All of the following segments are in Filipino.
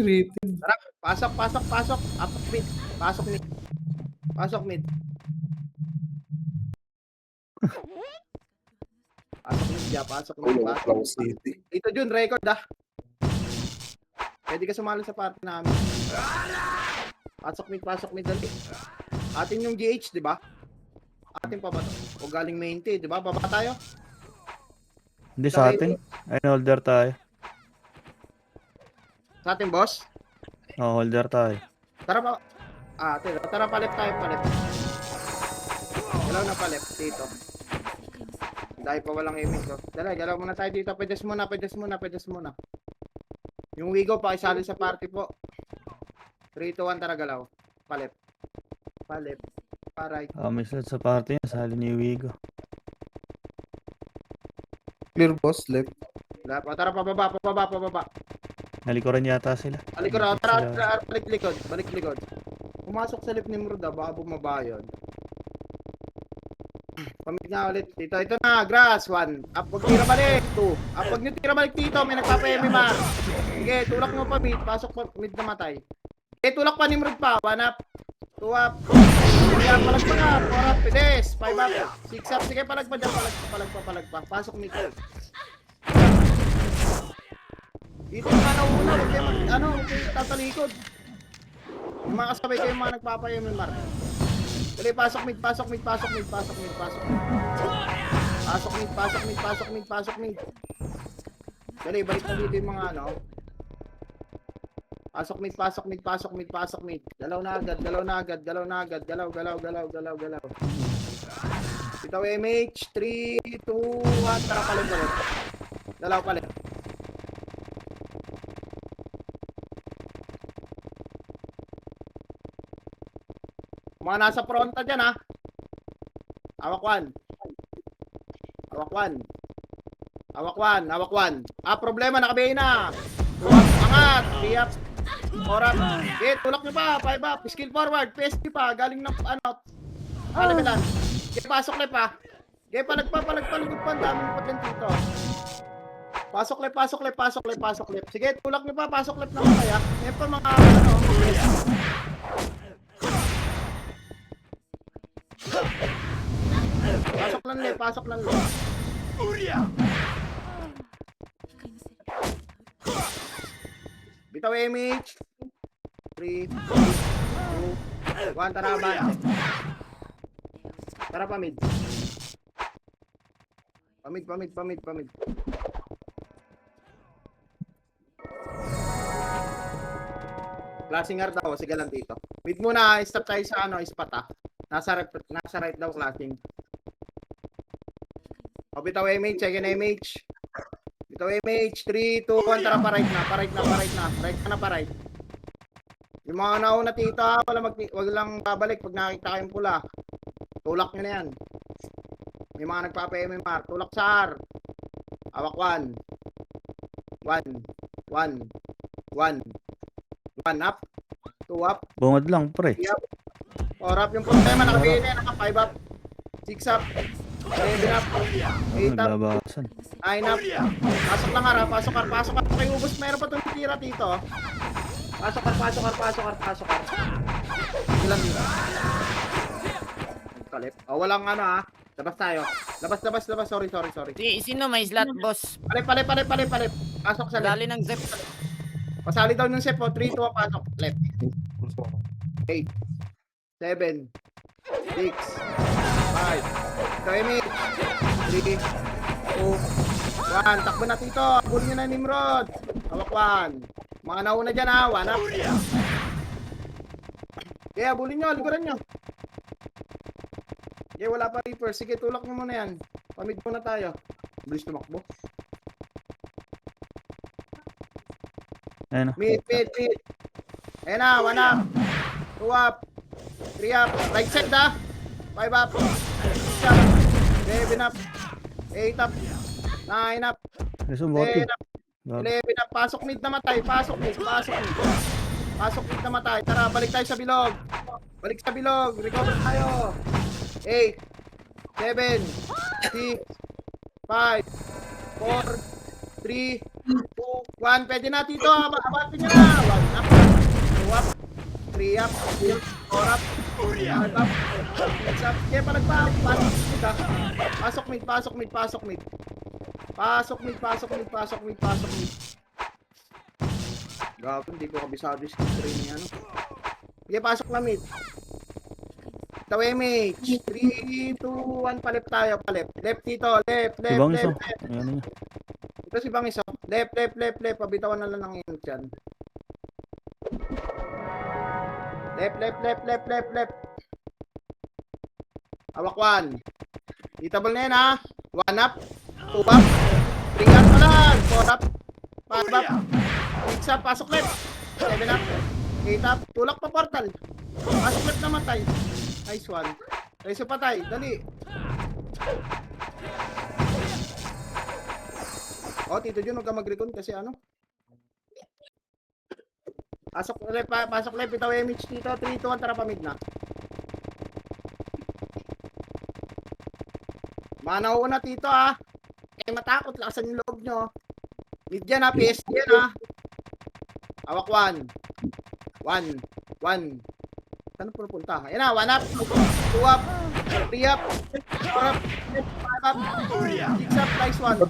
Rated. Tara, pasok, pasok, pasok. Pasok mid. Pasok mid. Pasok mid. Pasok mid ya, pasok mid. Ulo, Pasok. Flow City. Dito Jun, record ah. Pwede ka sumali sa party namin. Pasok mid dali. Atin yung GH, di ba? Atin pa ba to? O galing main T, di ba? Baba tayo. Hindi sa atin. Ayun, holder tayo. Sa atin, boss. Oh, holder tayo. Tara pa. Tara palit tayo, palit. Galaw na palit dito. Dahil pa walang aiming ko. Dala, galaw muna tayo dito. Pedes muna. Yung Wigo pa isali sa party po. 3, 2, 1, tara galaw. Palit. Paray. May slot sa party niya. Sali ni Wigo. Clear boss, left. Tara, pababa. Nalikuran yata sila. Tara, balik likod. Pumasok sa lip ni Murda, baka bumaba yun. Pamit nga ulit dito. Ito na, grass. 1. Up, wag tira balik. 2. Up, wag nyo tira balik dito. May nagpapa-MMR. Sige, tulak mo pa mid. Pasok pa mid na matay. Sige, tulak pa ni Murd pa. 1 up. 2 up. Sige, palag pa nga. 4 up. Pides. 5 up. 6 up. Sige, palag pa dyan. Palag pa. Pasok mid. Dito yung mga nauna. Huwag kayo tatalikod. Yung mga kasabay kayo mga nagpapa-MMR. Dali, pasok mid. Pasok mid. Dali, balik na dito yung mga ano. Pasok mid. Galaw na agad. Galaw. Bitaw MH. 3, 2, 1. Tara palit. Dalaw palit. Mga nasa fronta dyan ha. Hawak 1. Problema, nakabihin na. Angat. 3 up. 4 up. Okay, tulak nyo pa. 5 up. Skill forward. PSG pa. Galing ng ano. Levelan. Okay, pasok le pa. Okay, palagpa. Ang dami pa din dito. Pasok le. Sige, tulak nyo pa. Pasok le naman kaya. Ngayon pa mga ano. Pasok lang le. Bitaw MH. 3, 2, 1. Tara ba? Tara pamid. Pamid. Klaseng art daw. Sige lang dito. Mid muna. Stop tayo sa ano. Spot ah. Nasa right daw klaseng. Bitaw MH, check in MH. Bitaw MH, 3, 2, 1, tara pa right na. Right na pa right. Yung mga nauna tita, wag lang babalik pag nakita kayong pula. Tulak nyo na yan. May mga nagpapa-MMR. Tulak sa R. Hawak 1 up. 2 up. Bungad lang, pre. 3 up. 4 up yung problema. Nakabihin na. Naka 5 up. 6 up. 7 up. 8 up. Naglabasan. 9 up. Pasok lang harap. Pasok. Kay ubos meron pa itong tira dito. Pasok. Ilan dito? Kalip. Walang ano ha. Labas tayo. Labas. Sorry. Sino may slot, boss? Palip. Pasok sa left. Dali ng zip. Pasali daw ng set po. 3, 2, pasok. Left. 8, 7, 6, 5. Timing. 3, 2, 1. Takbo na tito. Abulin nyo na Nimrod. Hawak 1. Mga nauna dyan ha. 1 up. Okay, abulin nyo. Liguran nyo. Okay, wala pa Reaper. Sige, tulak nyo muna yan. Pamid muna tayo. Bilis tumakbo. Ayun. Mid. Ayan na. 1 up. 2 up. 3 up. Right side ha. 5 up. 6 up. 7 up. 8 up. 9 up. 10 up. 11 up. Pasok mid na matay. Pasok mid na matay. Tara, balik tayo sa bilog. Recover tayo. 8, 7, 6, 5, 4, 3, 2, 1. Pwede na tito. Abatin nyo na. 1 up. 3 up, 4 up, 5 up, 6 up. Kaya palagpa, pasok mid, pasok mid, pasok mid. Pasok mid, pasok mid, pasok mid, pasok mid. Gago, hindi ko kabisado yung skill training ano. Sige, pasok na mid. Tawemage. 3, 2, 1, palip tayo, palip. Left dito, left, left, Ibang left, isa. left. Ayan niya. Ito si Bang isa. Left, left, left, left. Pabitawan na lang ng inot dyan. Left, left, left, left, left, left. Hawak 1. Hitable na yan ha. 1 up. 2 up. 3 up pa lang. 4 up. 5 up. 6 up. Pasok left. 7 up. 8 up. Tulak pa portal. Pasok left naman tayo. Nice one. Reso patay. Dali. Oh, Tito Jun, huwag ka mag-recon kasi ano. Pasok left, itaw image dito, 3, 2, 1, tara pa mid na. Manauna Tito ha. Eh matakot, lakasan yung loob nyo. Mid yan ha, PSG yan ha. Hawak 1. 1. 1. Saan pupunta? Ayan na, 1 up, 2 up, 3 up, 4 up, 5 up, 6 up, nice one.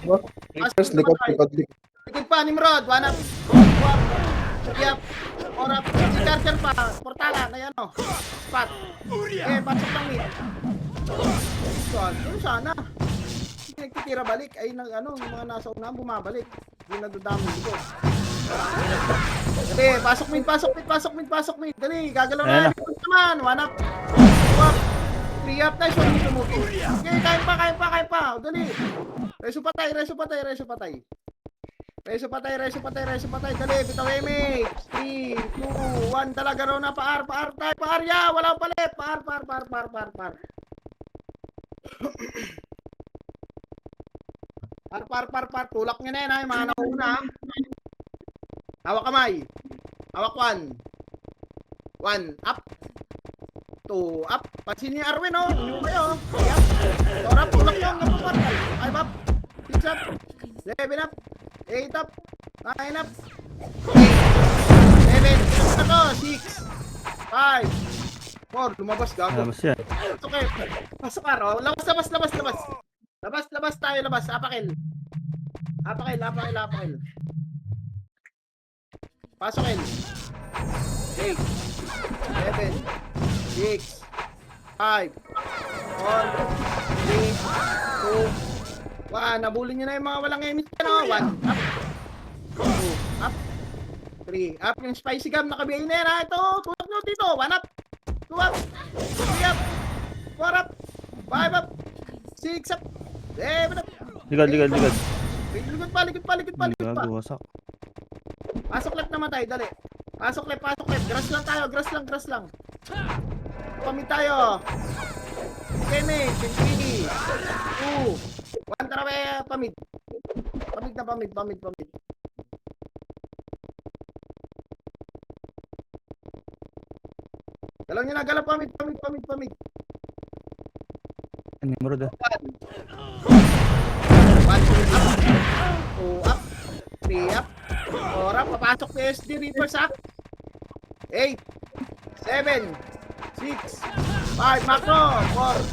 First, likod. Likod pa, Nimrod, 1 up, 2 up, 3 up, 4 up, si Charger pa, portalan, ayan o, spot. Eh, pasok lang mid. Ano sana? Hindi nagtitira balik, ay ano, yung mga nasa unahan bumabalik. Hindi nadadami dito. Dali, pasok mid, pasok mid, pasok mid, pasok mid. Dali, gagalaw na. Likod naman, 1 up, 2 up, 3 up, nice one dito mo. Okay, kain pa. Dali. Reso patay. Dali, bitaw image. 3, 2, 1, talaga raw na paar ya, wala palit. Par. Par. Tulak nyo na yan ha, yung mga nauna ha. Hawak kamay. Hawak 1. 1 up. 2 up. Pansin niyo Arwin oh. Hindi mo kayo. 3 up. 4 up. Tulak nyo. 5 up. 6 up. 7 up. 8 up. 9 up. 8. 7. Ito na to. 6. 5. 4. Lumabas gago. Labas yan. Okay. Pasok ka ro. Labas. Labas tayo. Apakil. Pasokin. 8, 7, 6, 5, 4, 3, 2, 1. Nabulin nyo na yung mga walang emit ka no. 1 up. 2 up. 3 up. Yung spicy gum nakabiyay na yan ha. Ito. Tulak nyo dito. 1 up. 2 up. 3 up. 4 up. 5 up. 6 up. 7 up. Ligad. Likod pa. Gago, wasak. Pasok left naman tayo, dali. Pasok left. Grass lang tayo, grass lang. Pamid tayo. Keme, 3, 2, 1, tara be, pamid. Pamid. Galaw nyo na, pamid. Nimrod ah. 1 up, 2 up, 3 up, 4 up, papasok PSD Reapers ha. 8, 7, 6, 5, macro, 4,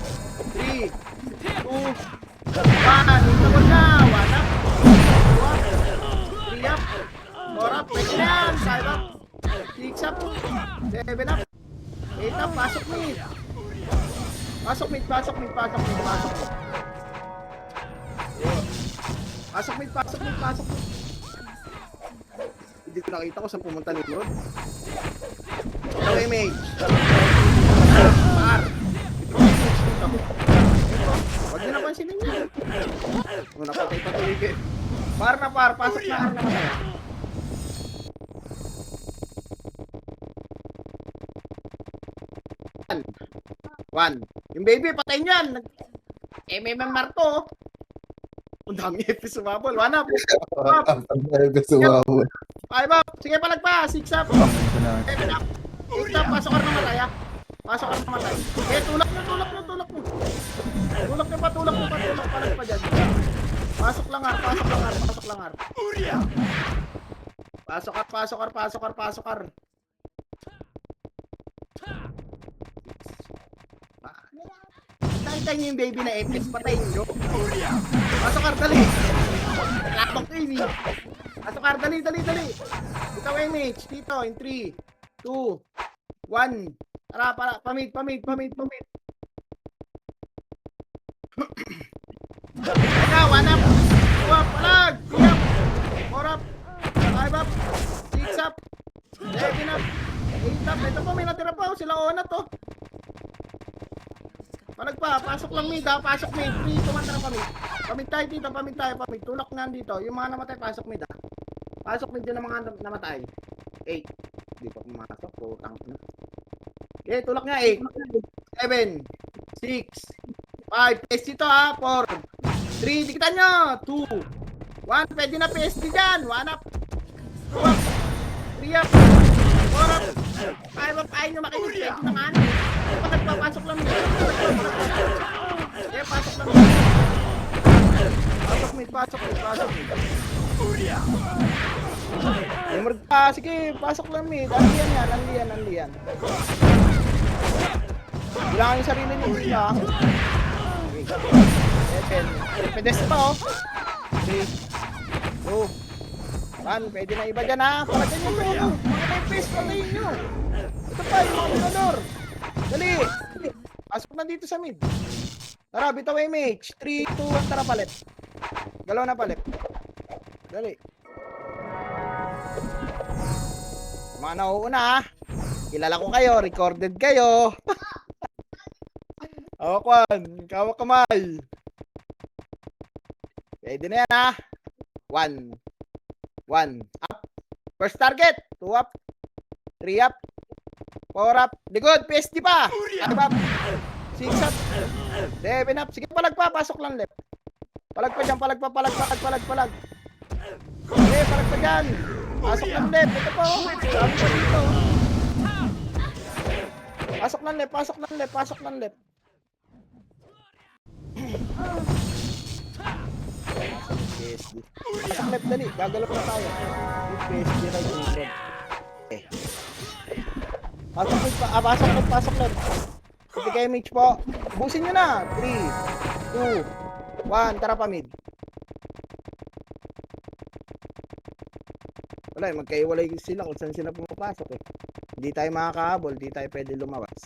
3, 2, 1, intawal na, 1 up, 2 up, 3 up, 4 up, pwede yan, 5 up, 6 up, 7 up, 8 up, pasok mid. Pasok mid. Pasok mid. Hindi ko nakita ko saan pumunta ni Lord. Ito image. Par. Huwag nyo napansinin niya. Muna patay. Par na par. Pasok na par naman tayo. 1. Yung baby, patayin yan. MMR to. Ang dami FPS sumabol. 1 up. 5 up. Sige, palagpa. 6 up. 7 up. 8 up. Pasok ka na matay. Eh, tulak mo. Tulak mo. Palag pa dyan. Pasok lang har. Pasok har. nakita niyo yung baby na Epes, patayin niyo. Pasok Car, dali. Lapok ko yun eh. Pasok Car, dali. Ikaw MH, dito, in 3, 2, 1. Tara, pamid. Ikaw, 1 up. 2 up, palag. 3 up. 4 up. 5 up. 6 up. 7 up. 8 up. Ito po, may natira pa. Sila ona to. Palag pa, pasok lang mid ha. Pasok mid. 3, 2, 1, tara pamid. Pamid tayo dito, pamid. Tulak na dito. Yung mga namatay, pasok mid ha. Pasok mid din ang mga namatay. 8. Hindi pa pumasok. Putang na. Okay, tulak nga 8. 7. 6. 5. PSD to ha. 4. 3. Dikitan nyo. 2. 1. Pwede na PSD dyan. 1 up. 2 up. 3 up. 4 up. 5 up. Ayaw nyo makinig. Pwede naman. Nagpapasok lang nyo. Okay, pasok lang nyo. Pasok mid. Emerge pa. Sige, pasok lang mid. Anlian. Bilangin yung sarili nyo dito ha. Okay. Pedes pa oh. 3, 2, 1. Pwede na iba dyan ha. Palagyan nyo to. Mga face patayin nyo. Ito pa yung mga minador. Dali. Pasok na dito sa mid. Tara, bitaw MH. 3, 2, 1. Tara palit. Galaw na palit. Dali. Mga nauuna ha. Kilala ko kayo. Recorded kayo. Kwan. Kawak kamay. Pwede na yan ha. 1. Up. First target. 2 up. 3 up. 4 up. Likod. PSD pa. 5 up. 6 up. 7 up. Sige, palag pa. Pasok lang left. Palag pa dyan. Palag. Okay, palag pa dyan. Pasok lang left. Ito po. Sabi pa dito. Pasok lang left. PSD. Pasok left dali. Gagalaw na tayo. PSD right dito. Okay. Pasok left. Sige kayo Mitch po. Busin nyo na. 3, 2, 1. Tara pa mid. Wala, magkaiwalay sila kung saan sila pumapasok eh. Hindi tayo makakahabol. Hindi tayo pwede lumawas.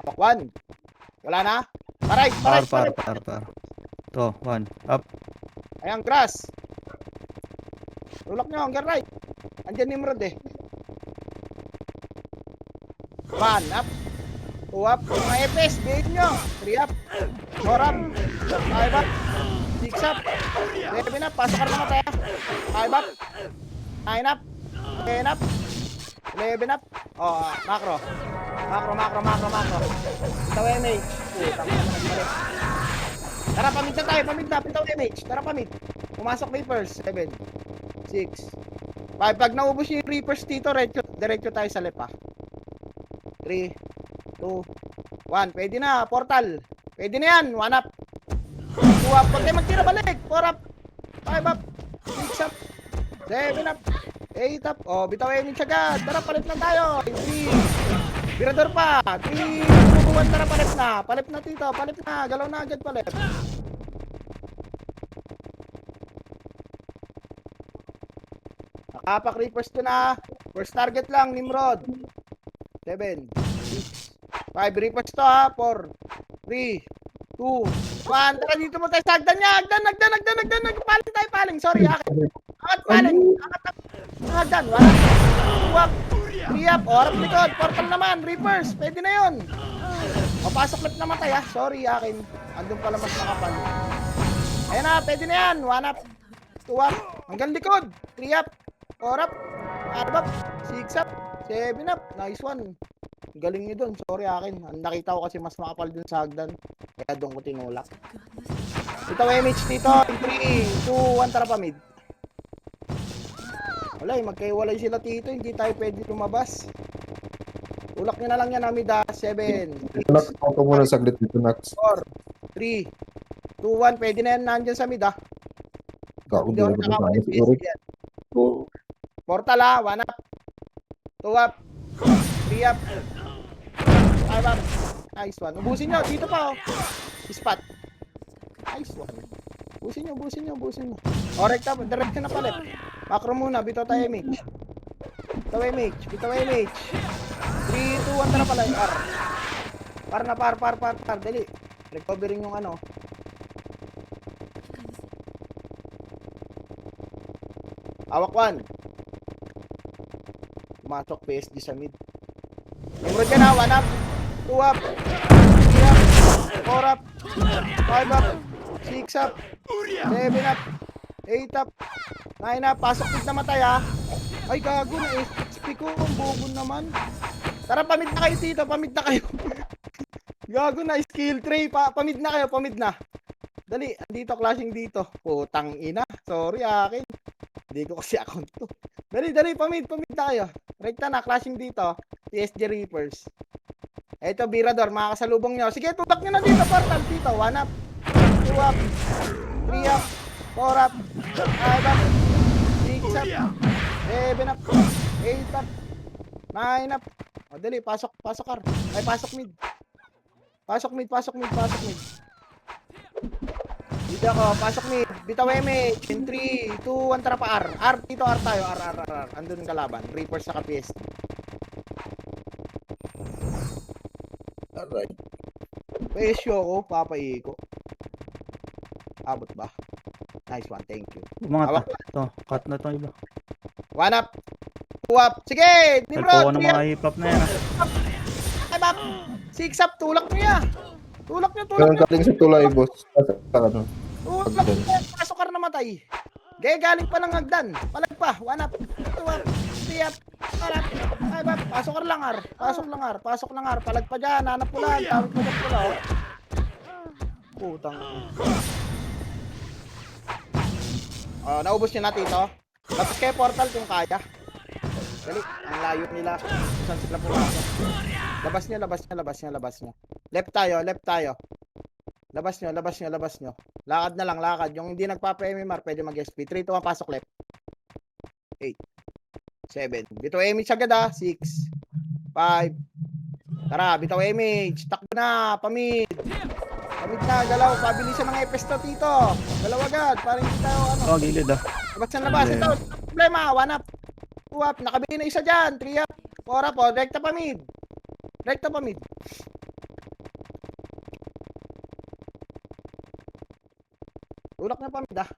Apak 1. Wala na? Paray. Par. To, 1. Up. Ayan, grass. Tulak nyo, hanggang right. Andyan Nimrod eh. 1 up. 2 up. Mga EPS, bihit nyo. 3 up. 4 up. 5 up. 6 up. 7 up. Pasok ka naman tayo. 5 up. 9 up. 10 up. 11 up. Macro. Pitaw MH. Tara, pamid na tayo. Pitaw MH. Tara, pamid. Pumasok Reapers. 7, 6, 5. Pag naubos yung Reapers dito, diretso tayo sa left ha. 3, 2, 1. Pwede na. Portal. Pwede na yan. 1 up. 2 up. Pag kayo magtira balik. 4 up. 5 up. 6 up. 7 up. 8 up. Bitaw MH agad. Tara, palit na tayo. 3. Birador pa. 3, 2, 1. Tara, palit na dito. Palit na. Galaw na agad palit. Nakapak Reapers to na. First target lang, Nimrod. 7, 6, 5. Reapers to ha. 4, 3, 2, 1. Tara, dito mo tayo sa hagdan niya. Hagdan. Paling. Sorry, akin. Angat paling. Hagdan. 1 up. 2 up. 3 up. Harap likod. Portal naman. Reapers. Pwede na yun. Pasok left naman tayo. Sorry, akin. Andun pala mas makapal. Ayan na. Pwede na yan. 1 up. 2 up. Hanggang likod. 3 up. 4 up. 5 up. 6 up. 7 up. Nice one. Galing nyo dun. Sorry akin. Nakita ko kasi mas makapal dun sa hagdan. Kaya doon ko tinulak. Ito MH dito. 3, 2, 1. Tara pa mid. Wala magkaiwalay sila dito. Hindi tayo pwede lumabas. Tulak nyo na lang yan namin da. 7, 6, Nax, ako muna saglit dito, Nax. 4, 3, 2, 1. Pwede na yan nandyan sa mid ah. Hindi ako nakakamali si Eric. yan. Portal ha, 1 up. 2 up. 3 up. 5 up. Nice one. Ubusin nyo, dito pa oh. Spot. Nice one. Ubusin nyo. O, rekta, direct na palit. Macro muna, bitaw tayo image. Bitaw image. 3, 2, 1, tara pala. R. Par na par. Dali. Recovering yung ano. Awak 1. Pumasok PSG sa mid. Nimrod ka na, 1 up. 2 up. 3 up. 4 up. 5 up. 6 up. 7 up. 8 up. 9 up. Pasok mid na matay ha. Ay gago na HP ko. Ang bobo naman. Tara, pamid na kayo dito. Pamid na kayo. Gago na. Skill tray. Pamid na kayo. Pamid na. Dali. Andito. Clashing dito. Putang ina. Sorry akin. Hindi ko kasi account to. Dali. Pamid na kayo. Rekta na. Clashing dito. PSG Reapers. Eto, Birador. Makakasalubong nyo. Sige, tulak nyo na dito. Portal dito. 1 up. 2 up. 3 up. 4 up. 5 up. 6 up. 7 up. 8 up. 9 up. O, dali. Pasok car. Ay, pasok mid. Pasok mid. Dito ako. Pasok mid. Bitaw image. In 3, 2, 1. Tara pa R. R. Dito R tayo. R. Andun kalaban. Reapers sa PS. Alright. Pesyo ko. Papaiko. Abot ba? Nice one. Thank you. Umangat na. Ito, cut na to iba. 1 up. 2 up. Sige! Help Nimrod! ako ng 3 up. mga hip-hop na yan. 5 up. 6 up. Tulak nyo ya. Tulak nyo. Pero galing sa tulay, boss. Sa ano? Tulak nyo. Pasok ka na namatay. Gaya galing pa ng hagdan. Palag pa. 1 up. 2 up. 3 up. 4 up. 5 up. Pasok ka lang ar. Pasok lang ar. Palag pa dyan. Hanap po lang. Tawag pa dyan pula. Putang. Naubos nyo natin ito. Tapos kayo portal kung kaya. Dali. Ang layo nila. Saan sila pumasok. Labas nyo. Left tayo. Labas nyo. Lakad na lang, lakad. Yung hindi nagpapa-MMR, pwede mag-SP. 3, 2, 1, pasok left. 8. 7. Bitaw image agad ha. 6. 5. Tara, bitaw image. Takbo na, pamid. Pamid na, galaw. Pabilisan ng EPS to, tito. Galaw agad. Para hindi tayo, ano. Oh, gilid ah. Labas. Ito, problema. 1 up. 2 up. Nakabili na isa dyan. 3 up. 4 up. Rekta pamid. Tulak na pamid ah.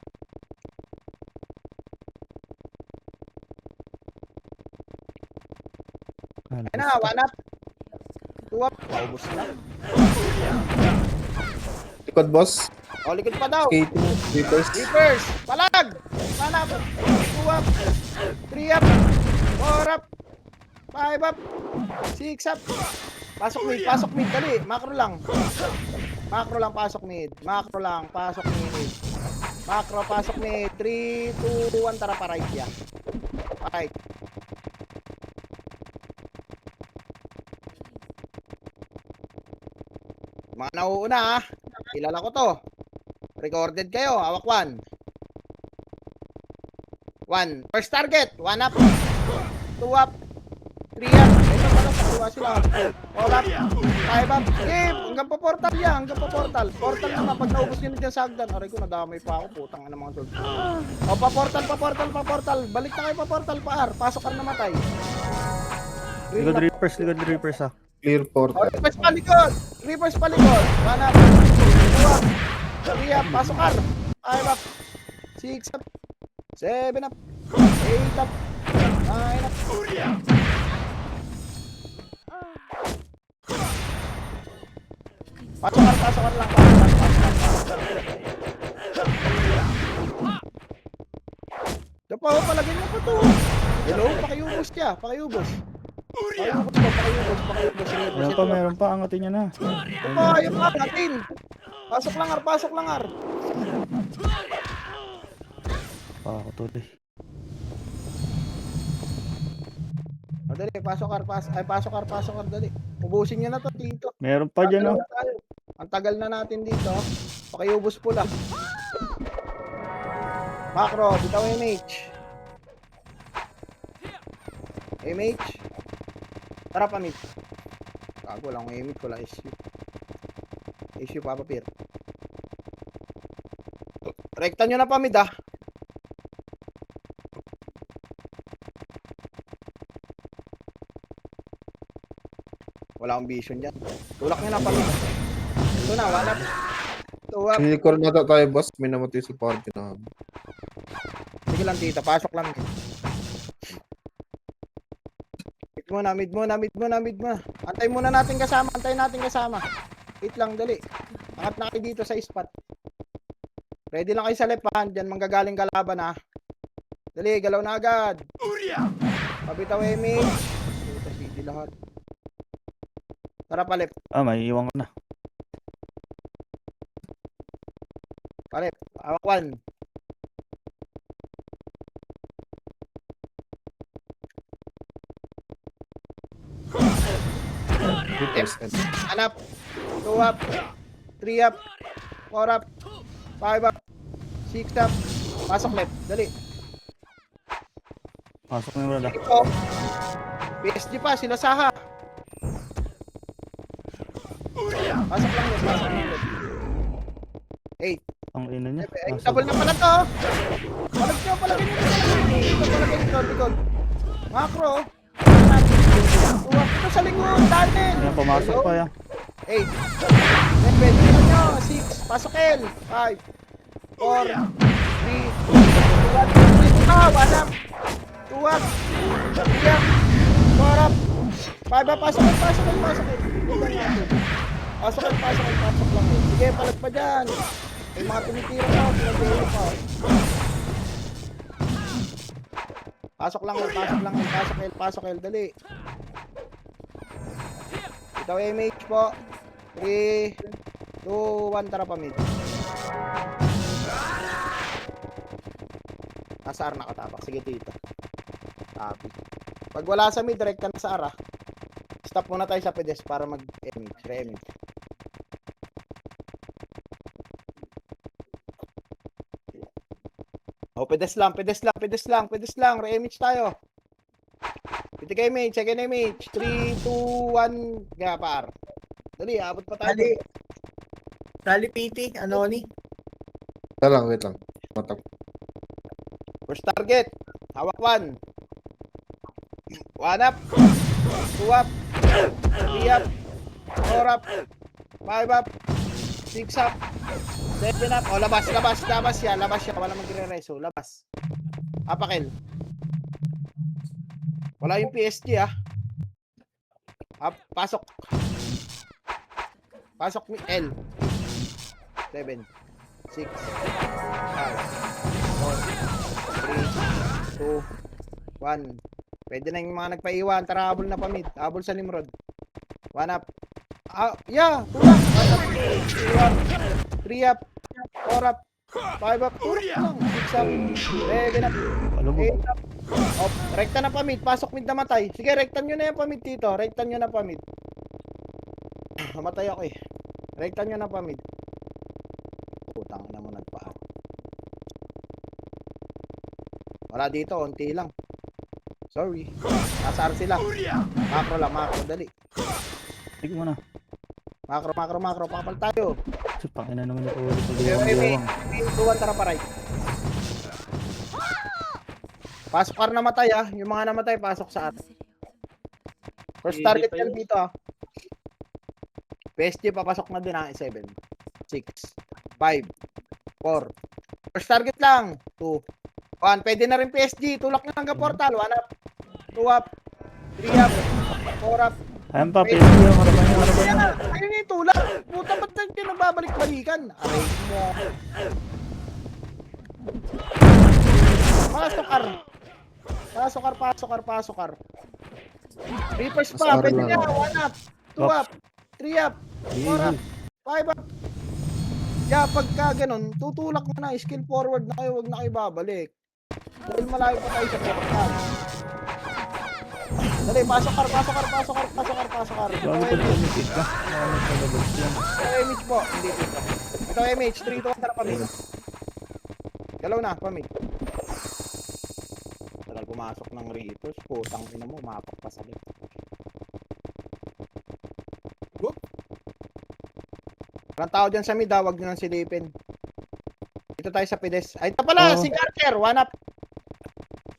Ayun na, 1 up. 2 up. Paubos na. Likod, boss. O, likod pa daw. Skating. Reapers. Palag. 1 up. 2 up. 3 up. 4 up. 5 up. 6 up. Pasok mid. Dali. Macro lang, pasok mid. Macro, pasok mid. 3, 2, 1. Tara pa right yan. Right. Mga nauuna ha. Kilala ko to. Recorded kayo. Hawak 1. 1. First target. 1 up. 2 up. 3 up. Ito pala sa kaliwa sila. 4 up. 5 up. Sige. Hanggang pa portal yan. Portal naman. Pag naubos nyo na dyan sa hagdan. Aray ko, nadamay pa ako. Putang na mga soldier. O, pa portal. Balik na kayo pa portal pa R. Pasok ka na namatay. Likod Reapers ah. Clear portal. Reapers pa likod. 1 up. 2 up. 3 up. Pasok R. 5 up. 6 up. 7 up. 8 up. 9 up. Pasok R lang. Dapat palagyan mo po to. Hello, pakiubos siya. Pakiubos. Meron pa. Angatin niya na. Ayun nga, natin. Pasok lang ar. Ako tuloy. Dali, pasok ar, dali. Ubusin niyo na to dito. Meron pa dyan oh. Ang tagal na natin dito. Pakiubos pula. Macro, bitaw MH. MH. Tara pa mid. Gago lang MH, wala issue. Issue pa papir. Rekta nyo na pa mid ah. Wala akong vision dyan. Tulak nyo na pa mid. Ito na, wala. Tuwap. Silikor na tayo, boss. May namatay sa party na. Sige lang tita, pasok lang. Mid muna. Antay muna natin kasama, Wait lang, dali. Angat na kayo dito sa spot. Ready lang kayo sa left hand, dyan manggagaling kalaban ha. Dali, galaw na agad. Pabitaw Emi. Puta city lahat. Tara pa left, May iwan ko na. Hawak one. Hanap. 2 up. 3 up. 4 up. 5 up. 6 up. Pasok left. Dali. Pasok na yung brada. Ito. PSG pa. Sila Saha. Pasok lang left. 8. Ang ina niya. Ay, double na pala to. Palag nyo. Likod. Macro. 2 up. Ito sa likod. Daniel. Ayan, pumasok pa yan. 8. Then pwede nyo. 6. Pasok L. 5. 4. 3. 2 up. 1 up. 2 up. 3 up. 4 up. 5 up. Pasok L. Pasok lang. Sige, palag pa dyan. May mga tumitira pa. Pinagdeo pa. Pasok L. Dali. Ikaw MH po. 3, 2, 1, tara pa mid. Nasa R nakatapak. Sige tito. Happy. Pag wala sa mid, direct ka na sa R ah. Stop muna tayo sa pedes para mag-MH. Re-MH. Oh, pedes lang. Re-MH tayo. Pitik MH, second MH. 3, 2, 1, gapar. Dali, abot pa tayo. Tali PT, Anoni. Wait lang. Matak. First target. Hawak 1. 1 up. 2 up. 3 up. 4 up. 5 up. 6 up. 7 up. Oh, labas siya. Wala magre-reso. Labas. Apakil. Wala yung PSG ah. Pasok. Pasok ni L. 7. 6. 5. 4. 3. 2. 1. Pwede na yung mga nagpaiwan. Tara, habol na pa mid. Habol sa Nimrod. 1 up. Yeah. 2 up. 1 up. 3 up. 4 up. 5 up. 2 up lang. 6 up. 7 up. 8 up. Oh, rekta na pa mid. Pasok mid na matay. Sige, rektan nyo na yung pa mid dito. Mamatay ako eh. Rektan nyo na pa mid. Putang na mo nagpa. Wala dito. Unti lang. Sorry. Nasa R sila. Macro. Dali. Tignan mo na. Macro. Papal tayo. Pangina naman yung ulo sa diwang. Tuwan, tara pa right. Pasok R namatay ah. Yung mga namatay, pasok sa R. First target yan dito ah. PSG, papasok na din ah. 7, 6, 5, 4. First target lang. 2, 1. Pwede na rin PSG. Tulak na hanggang portal. 1 up. 2 up. 3 up. 4 up. Ayan pa, PSG yung harapan niya. Ayun yung tulak. Puta, ba't na pinagbabalik-balikan? Aray mo. Pasok R. Reapers pa. Pwede niya. 1 up. 2 up. 3 up. 4 up. 5 up. Kaya pagka ganun, tutulak mo na. Skill forward na kayo. Huwag na kayo babalik. Dahil malayo pa tayo sa portal. Dali, pasok R. Bago pa tumipid ka. Ito image po. Hindi dito. Ito image. 3 to 1. Tara pa mid. Galaw na. Pa mid. pumasok ng Ritos. Putang ina mo, mapak pa sa left. Whoop. Walang tao dyan sa mid, wag nyo nang silipin. Dito tayo sa pides. Ay, ito pala, Oo. si Carter. 1 up.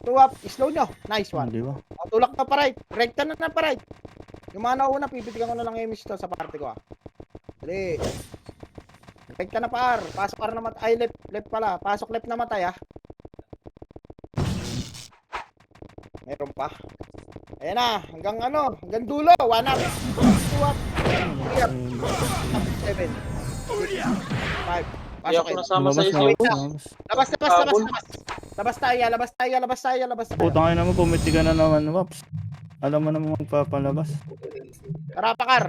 2 up. Slow nyo. Nice one. Hindi ba? O, tulak na pa right. Rekta na pa right. Yung mga nauna, pipitigan ko na lang emis to sa parte ko Dali. Rekta na pa R. Pasok R na matay. Ay, left pala. Pasok left na matay Meron pa. Ayan na. Hanggang dulo. 1 up. 2 up. 3 up. 7. 6. 5. Pasok Ako kayo. nasama sa Lumabas, isyo. lumabas. Labas. Labas tayo. Putang ina mo, pumiti ka na naman, Waps. Alam mo naman magpapalabas. Tara pa, Kar.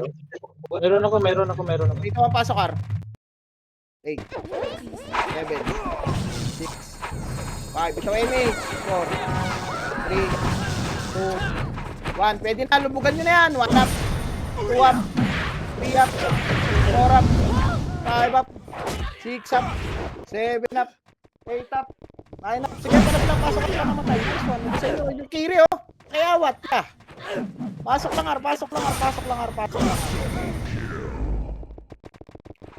Meron ako. Dito ang pasok, Kar. 8. 7. 6. 5. Ito image. 4. 3. 2. 1. Pwede na. Lubugan nyo na yan. 1 up. 2 up. 3 up. 4 up. 5 up. 6 up. 7 up. 8 up. 9 up. Sige, talap lang. Pasok ka lang namatay. Nice one. Sa inyo, yung kiri, Kaya what ka? Pasok lang, R.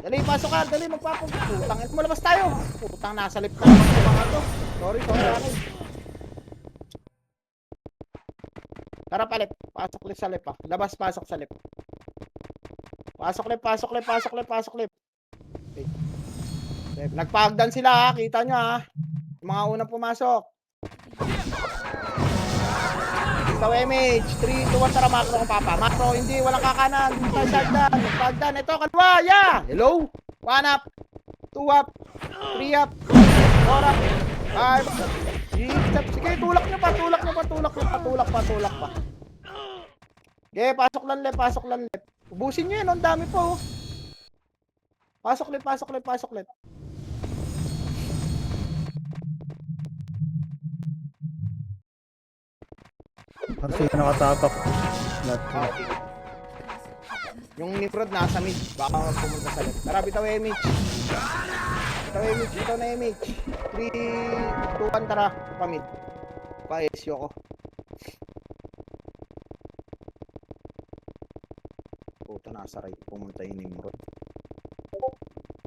Dali, pasok, R. Dali, magpapagputang. Ito, labas tayo. Putang, nasa lip na naman yung mga to. Sorry, akin. Tara palit. Pasok lip sa lip, Labas, pasok sa lip. Pasok lip. Okay. Nagpagdan sila, Kita nyo, Yung mga unang pumasok. Ito, image. 3, 2, 1, tara, macro ang papa. Macro, hindi, walang kakanan. Nagpagdan. Ito, kalwa, Hello? 1 up. 2 up. 3 up. 4 up. 5 up. 6 up. Sige, tulak nyo pa. Okay, pasok lang left. Ubusin nyo yun, ang dami po. Pasok left. Kasi nakatapak. Yung Nimrod nasa mid. Baka pumunta sa left. Tara, bitaw image. Bitaw na image. 3, 2, 1, tara. Pamid. Pa-esyo ko. Puta, nasa right. Pumunta yung Nimrod.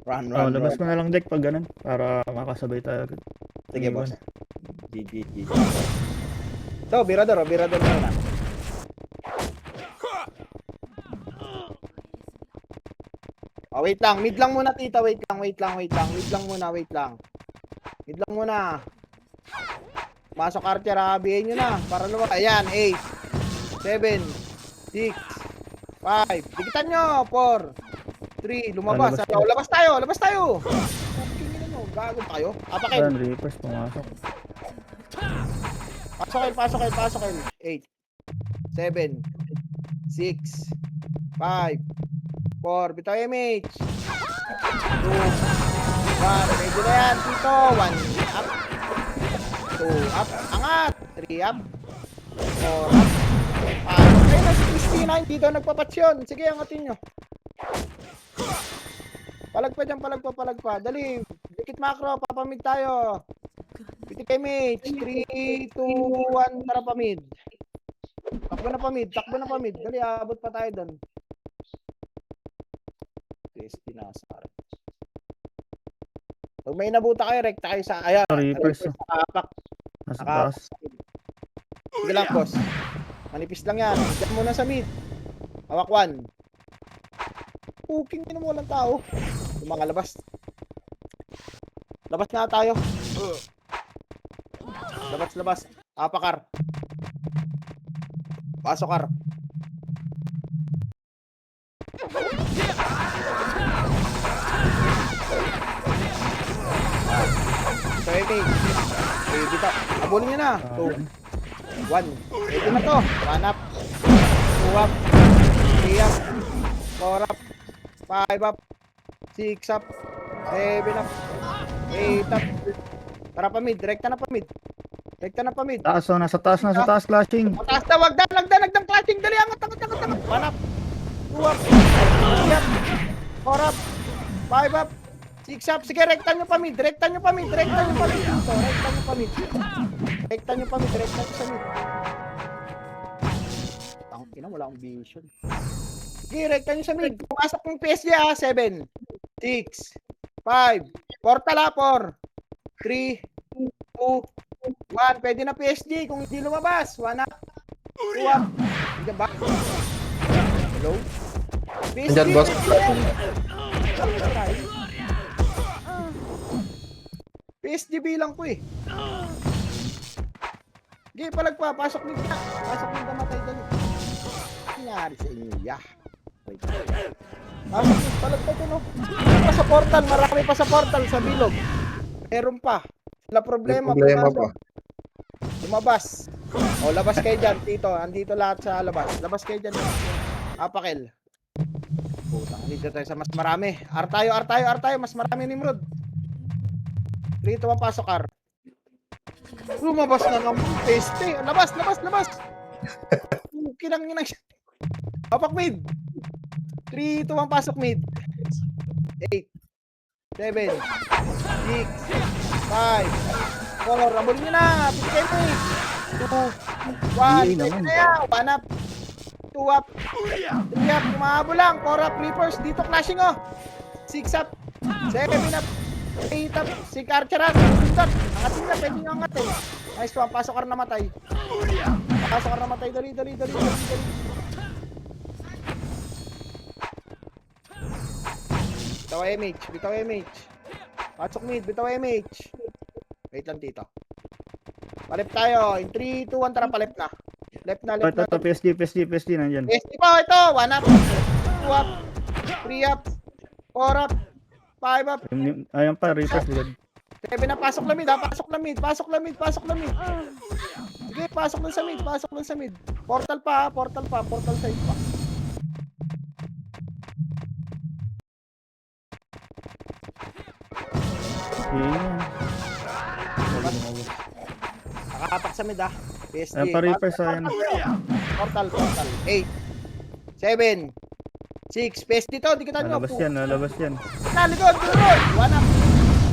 Run. Labas mo na lang deck pag ganun. Para makasabay tayo. Sige, boss. GG. So, birador na. Wait lang. Mid lang muna, tita. Wait lang. Mid lang muna. Masok Archer, habihin nyo na. Para lumabas. Ayan, 8, 7, 6, 5. Dikitan nyo. 4, 3, lumabas. Labas tayo. Gago tayo. Apakin. Ayan, Reapers, pumasok. Pasok kayo. 8, 7, 6, 5, 4. Bitaw image. 2, 1. Medyo na yan, Tito. 1 up. 2 up. Angat. 3 up. 4 up. 5. Ayun na si Christina. Hindi daw nagpapatsyon. Sige, angatin nyo. Palag pa. Dali. Dikit macro. Papamid tayo. Pitik image. 3, 2, 1. Tara pamid. Takbo na pamid. Dali, abot pa tayo doon. Nasar. Pag may nabuta kayo, rekta kayo sa ayan. Reapers. Apak. Nasa taas. Sige lang, boss. Manipis lang yan. Diyan muna sa mid. Hawak 1. Puking din mo walang tao. Yung mga labas. Labas na tayo. Labas. Apakar. Pasok, Kar. So, okay. Dito. Abulin nyo na. 2, 1. Ready na to. 1 up. 2 up. 3 up. 4 up. 5 up. 6 up. 7 up. 8 up. Tara pa mid. Rekta na pa mid. Taas, nasa taas, clashing. Mataas na. Wag nagdang clutching. Dali. Angat. 1 up. 2 up. 3 up. 4 up. 5 up. 6 up. Sige, rekta nyo pa mid. Rekta nyo pa mid. Rekta nyo pa mid, rekta nyo sa mid. Tangina, wala akong vision. Sige, rekta nyo sa mid. Pumasok yung PSG ha, 7, 6, 5, portal ha, 4, 3, 2, 1. Pwede na PSG kung hindi lumabas. 1 up, 2 up. Diyan ba? Hello? PSG, Andyan, boss. PSG bilang ko eh. Sige, palagpa. Pasok nyo na. Pasok nyo na matay dali. Nangyari sa inyo, yah. Wait. Pasok nyo. Palagpa ko no. Pa sa portal. Marami pa sa portal sa bilog. Meron pa. Wala May problema. problema pumasok. pa. Lumabas. O, labas kayo dyan, Tito. Andito lahat sa labas. Labas kayo dyan. Apakel. Putang, dito tayo sa mas marami. R tayo. Mas marami Nimrod. 3, 2, 1, pasok, R. Lumabas na ng peste. Labas. Kinang inang. Apak mid. 3, 2, 1, pasok mid. 8, 7, 6, 5, 4. Rambol nyo na. 2, 1. Pwede na yan. 1 up. 2 up. 3 up. Kumahabol lang. 4 up. Reapers. Dito clashing oh. 6 up. 7 up. 8 up. 6 archer up. Sundat. Angatin na. Pwede nyo angatin. Nice one. Pasok ka na namatay. Dali. Bitaw MH. Pasok mid. Bitaw MH. Wait lang dito. Palip tayo. In 3, 2, 1. Tara palip na. Left na. Ito, PSG, nandyan. SD po, ito. 1 up. 2 up. 3 up. 4 up. 5 up. Ayan pa, Reapers ligad. 7 na. Pasok na mid ha. Pasok na mid. Sige, pasok lang sa mid. Portal pa ha. Portal side pa. Ayan. Nakapatak sa mid ha. PSG. Ayan pa, Reapers, ayan. Portal. 8. 7. 6. PSG to. Di kita nyo. Lalabas yan. Na, likod. 1 up.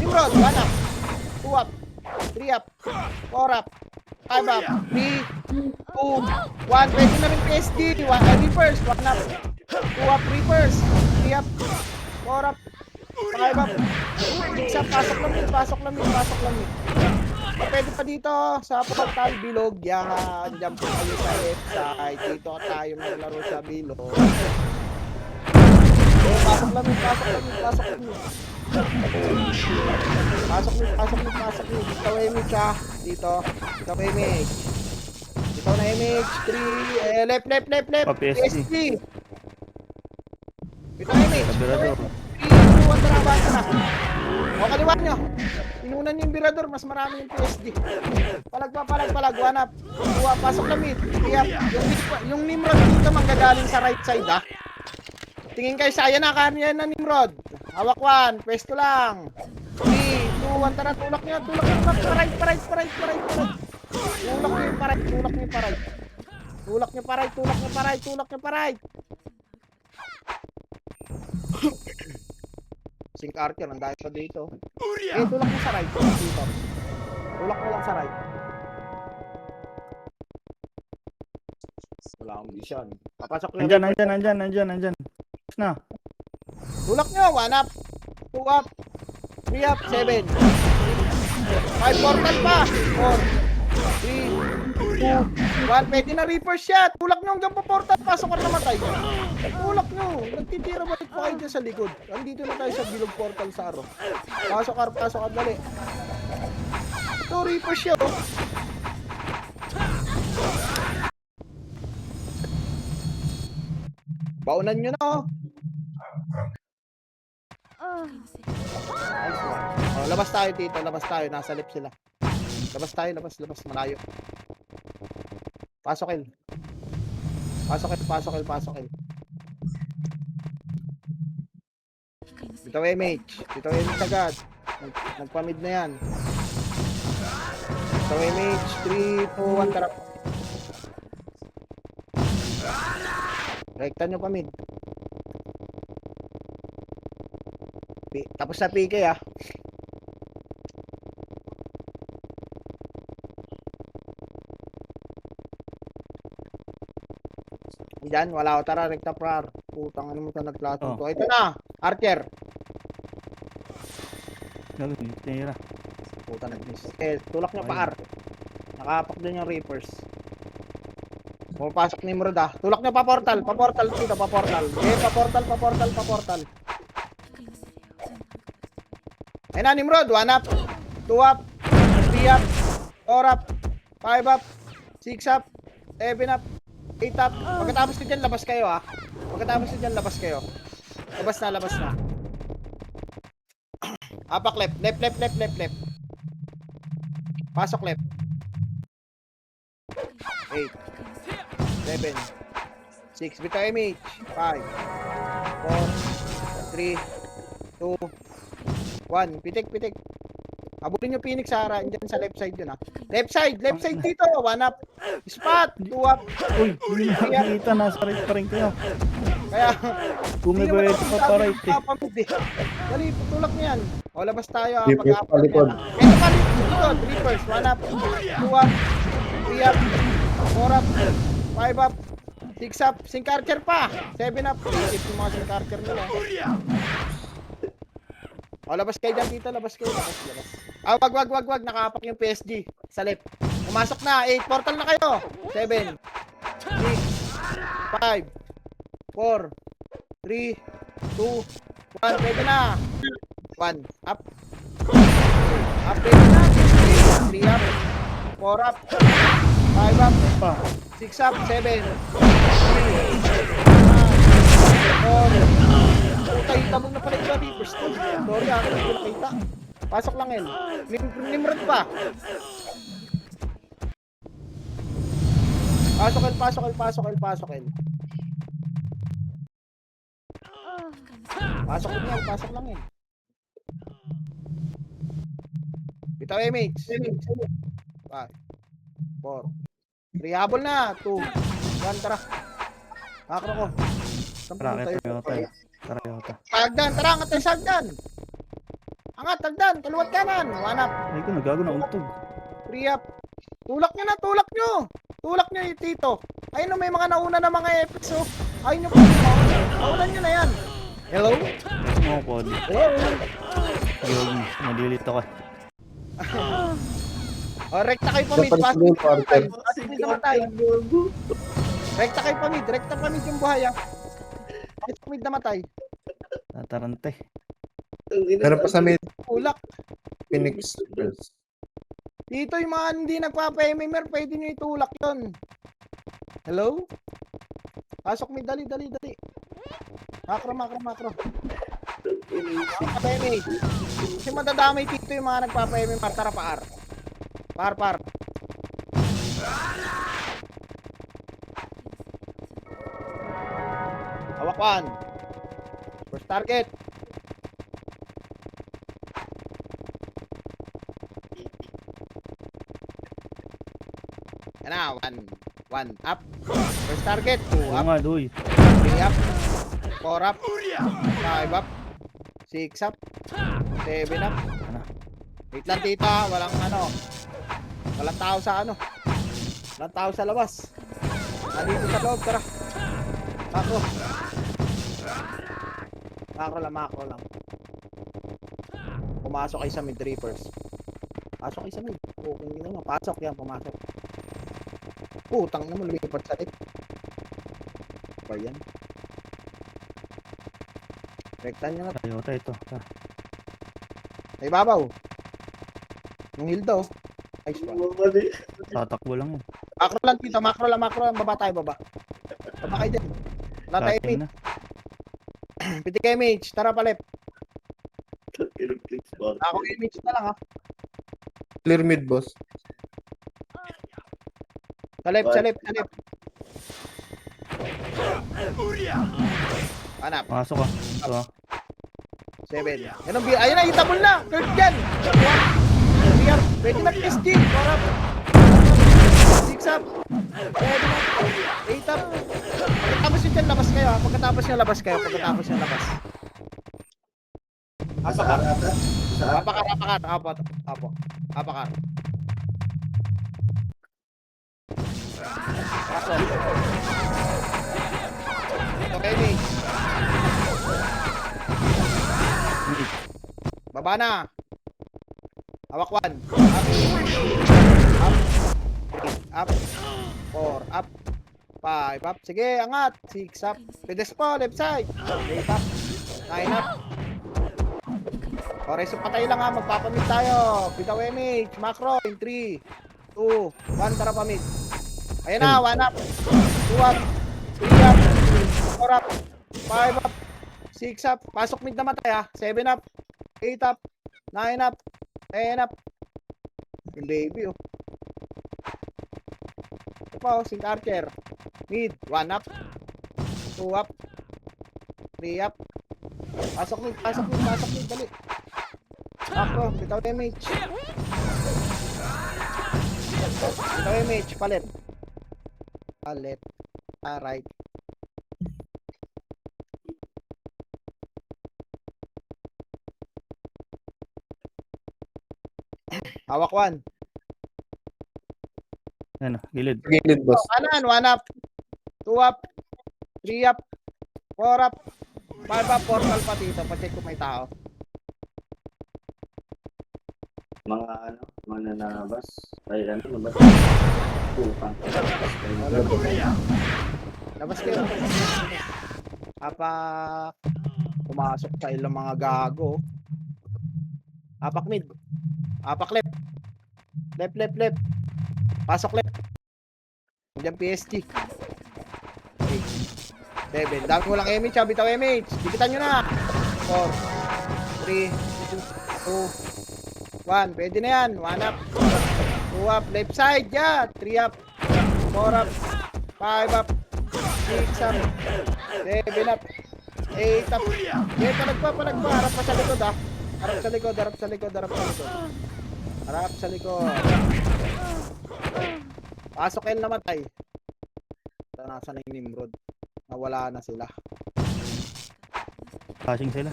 Nimrod. 1 up. 2 up. 3 up. 4 up. 5 up. 3, 2, 1. Pwede na rin PSG. Reapers. 1 up. 2 up. Reapers. 3 up. 4 up. 5 up. 6 up. Pasok lang mid. Pwede pa dito sa portal bilog. Yan. Diyan po kayo sa left side. Dito tayo maglaro sa bilog. Pasok lang mid. Pasok mid. Ikaw image ha. Dito. Ikaw image. Ikaw na image. 3. Left. Pa, PSG. Ikaw image. Kabirador. 3, 2, 1. Tara, bata na. O, kaliwan nyo. Inunan nyo yung birador. Mas marami yung PSG. Palag. 1 up. 2 up. Pasok na mid. 3 up. Yung Nimrod dito manggagaling sa right side ha. Tingin kayo sa ayan na. Kanya na Nimrod. Hawak 1. Pwesto lang. 3, 2, 1. Tara, tulak nyo. Right. Tulak nyo yung paray. Sink archer, ang dahil pa dito. Tulak mo sa right. Dito. Tulak mo lang sa right. Wala akong vision. Papasok nyo. Nandyan. Na. Tulak nyo. 1 up. 2 up. 3 up. 7. 5 portal pa. 4. 3. 2. 1. Pwede na Reaper shot. Tulak nyo hanggang pa portal. Pasok ka na matay. Tulak nyo. Nagtitira balik pa kayo dyan sa likod. Andito na tayo sa bilog portal sa aro. Pasok ka. Dali. Ito Reaper shot. Baunan nyo na oh. Nice one. Oh, labas tayo dito. Nasa left sila. Labas tayo. Malayo. Pasok il. Bitaw MH agad. Nagpamid na yan. Bitaw MH. 3, 2, 1. Tara. Rekta nyo pamid. Tapos na PK ah. Diyan, wala ko. Tara, rekta par. Putang ano mo ito nagplatong Oh. to. Ito na, Archer. Gagawin, tira. Puta nag-miss. Tulak niya pa, Ar. Nakapak din yung Reapers. Pumapasok ni Nimrod ah. Tulak niya pa portal dito, pa portal. Pa portal. Ayun na, Nimrod. 1 up, 2 up, 3 up, 4 up, 5 up, 6 up, 7 up, 8 up. Pagkatapos nyo dyan, labas kayo ah. Labas na. Apak left. Pasok left. 8, 7, 6, bitaw image. 5, 4, 3, 2, 1. Pitik. Abulin yung Phoenix sa Ara. Diyan sa left side yun ah. Left side dito. 1 up. Spot. 2 up. Uy, hindi na nakikita. Nasa right pa rin kayo. Kaya, Bumibay pa pa right eh. Dali, tulak niyan. O, labas tayo ah. Reapers Pag-aapag palikod. yan, ah. Ito palikod. Reapers. 1 up. 2 up. 3 up. 4 up. 5 up. 6 up. Sync Archer pa. 7 up. Isip yung mga Sync Archer nila. O, labas kayo dyan dito. Labas. Ah, wag. Nakapak yung PSG. Sa left. Pumasok na. 8. Portal na kayo. 7. 6. 5. 4. 3. 2. 1. Pwede na. 1. Up. Pwede na. 3 up. 4 up. 5 up. Pa. 6 up. 7. 4. Kita mo na pala yung Reapers. Sorry ako, hindi ko nakita. Pasok lang El. Nimrod pa. Pasok El. Pasok lang El. Bitaw image. 5, 4, 3, habol na. 2, 1, tara. Makro ko. Tara, Toyota. Sagdan, tara, angat tayo sagdan. Angat, sagdan, kaluwat kanan. 1 up, Ay ko, nagago na untog. 3 up. Tulak nyo na, tulak nyo yung tito. Ayun may mga nauna na mga epics oh. Ayun nyo po, naunan nyo na yan. Hello? Gusto mo ko. Hello? Yogi, madilit ako. O, rekta kayo pa mid. Dapat yung Archer. Namatay. Rekta kayo pa mid yung buhay ah. Rekta mid namatay. Tatarante. Meron pa sa mid. Tulak. Phoenix Reapers. Dito yung mga hindi nagpapa-MMR, pwede nyo itulak yun. Hello? Pasok mid, dali. Makro. Damage. Kasi madadamay dito yung mga nagpapa-MMR. Tara pa, R. Par. Hawakwan. First target. Yan na, 1 up. First target, 2 Oo up. nga, doy. 3 up, 4 up, 5 up, 6 up, 7 up. Wait lang tita, walang tao sa walang tao sa labas. Nandito sa loob, tara. Macro lang. Pumasok kayo sa mid Reapers. Pasok kayo sa mid. Okay naman, pasok yan, pumasok. Putang na mo, lumipat sa left. Ba yan? Rektan nyo na. Toyota ito. Ay, babaw. Yung hildo. Ay, Tatakbo lang yun. macro lang dito, macro lang. Baba tayo. Baba kayo dyan. Wala tayo Latin image. na. Pitik image. Tara pa left. Ako image na lang ha. Clear mid, boss. Sa left. Hanap. Pasok ka. Ito ah. 7. Ayun na, itabol na. Third dyan. 3 up. Pwede na PSG. 4 up. 6 up. 7 up. 8 up. Pagkatapos yun dyan, labas kayo ha. Pagkatapos yun, labas. Apakar. Apakar. Pasok. Okay, mate. Baba na. Hawak 1. Up. Up. 8 up. 4 up. 5 up. Sige, angat. 6 up. Pedes po, left side. 8 up. 9 up. Okay, so patay lang ha. Magpapamit tayo. Bitaw image. Macro in 3, 2, 1. Tara pamit. Ayan na. 1 up. 2 up. 3 up. 4 up. 5 up. 6 up. Pasok mid na matay ha. 7 up. 8 up. 9 up. 10 up. Yung baby oh. Ito pa oh. Sink archer. Mid. 1 up. 2 up. 3 up. Pasok mid. Pasok mid. Pasok mid. Dali. Ako. Bitaw damage. Bitaw damage. Palit. Palit. Alright. Hawak 1. Ano, gilid. Gilid, boss. Kanan, 1 up. 2 up. 3 up. 4 up. 5 up. Portal pa dito. Pacheck kung may tao. Mga ano, mga nanabas. Ay, ano, nabas. Pupang. Labas kayo. Apak. Pumasok sa ilang mga gago. Apak mid. Apak left. Left, left, left. Pasok left. Diyan PSG. 8, 7. Dami ko lang image ha. Bitaw image. Dikitan nyo na. 4, 3, 2, 1. Pwede na yan. 1 up. 2 up. Left side. Yeah. 3 up. 4 up. 5 up. 6 up. 7 up. 8 up. Okay, palagpa. Harap pa sa likod ha. Harap sa likod. Harap sa likod. Harap sa likod. Harap sa likod. Pasok L namatay. Nasa na yung Nimrod. Nawala na sila. Passing sila.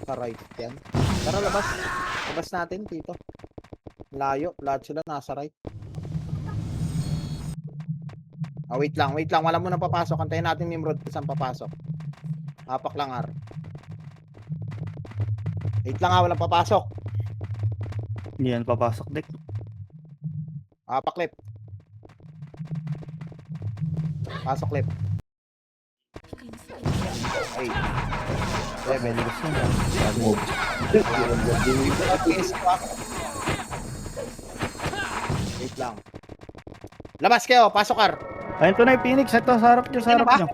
Sa right yan. Tara labas. Labas natin dito. Layo. Lahat sila nasa right. Wait lang. Wala mo na papasok. Antayin natin Nimrod saan papasok. Apak lang ar. Wait lang ha. Walang papasok. Hindi yan papasok, Dek. Apak left. Pasok left. 8, 7. Wait lang. Labas kayo, pasok ar. Ayun to na yung Phoenix. Ito, sa harap nyo, sa Ano harap ba? nyo.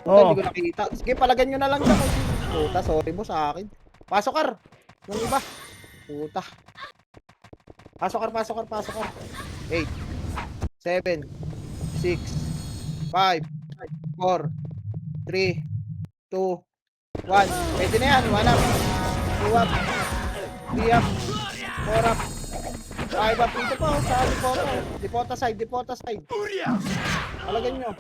Oh. Oo. Hindi ko nakita. Sige, palagyan nyo na lang siya. Puta, sorry mo sa akin. Pasok ar. Yung iba. Puta. Pasok ar. 8, 7, 6, 5, 4, 3, 2, 1. Pwede na yan. 1 up. 2 up. 3 up. 4 up. 5 up. Dito po. Sa Dipota. Dipota side. Palagyan nyo.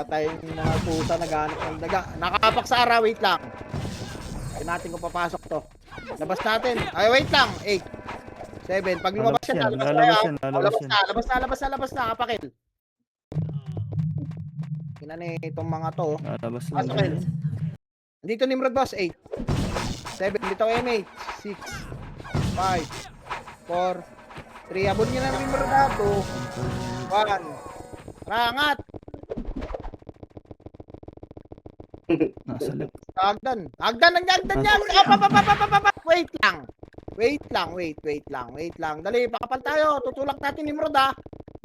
Tayong mga pusa naghanap ng daga. Nakapak sa araw. Wait lang. Tignan natin kung papasok to. Labas natin. Ay, wait lang. 8, 7. Pag lumabas Lalabas yan, yan, lalabas lalabas tayo. yan, lalabas yan. Labas na. Kapakil. Tingnan itong mga to. Lalabas lang. Pasok in. Dito Nimrod boss. 8, 7. Dito M8. 6, 5, 4, 3. Abot nyo na ng Nimrod na. 2, 1. Rangat. Nasa left. Agdan yan. Wait lang. Dali, pakapal tayo. Tutulak natin Nimrod ha.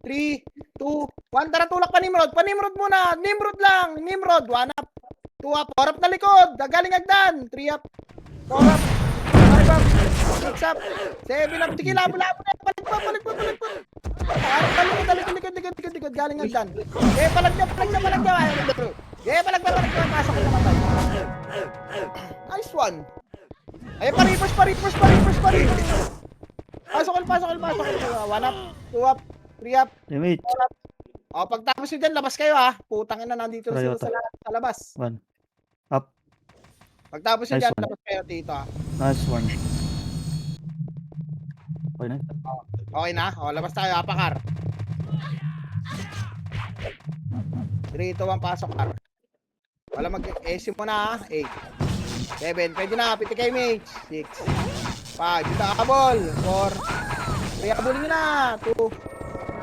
3, 2, 1. Tara, tulak pa Nimrod. Panimrod muna. Nimrod lang. 1 up. 2 up. 4 up na likod. Gagaling Agdan. 3 up. 4 up. 5 up. 6 up. 7 up. Sige, labo na. Balik pa. Likod. Galing Agdan. Palag niya. Palag niya. Pasok na naman tayo. Nice one. Ay, paripos. Pasok. 1 up, 2 up, 3 up, Damage. 4 up. O, pagtapos nyo dyan, labas kayo ha. Putang ina, nandito sila Toyota. sa labas. 1. Up. Pagtapos nyo Nice dyan, one. labas kayo dito ha. Nice one. Okay na. Okay na? O, labas tayo, apakar. 3, 2, 1, pasok, kar. Wala mag-AC mo na, 8. 7, pwede na, PTK mage. 6. 5, dito habol. 4. 3, habulin nyo na. 2.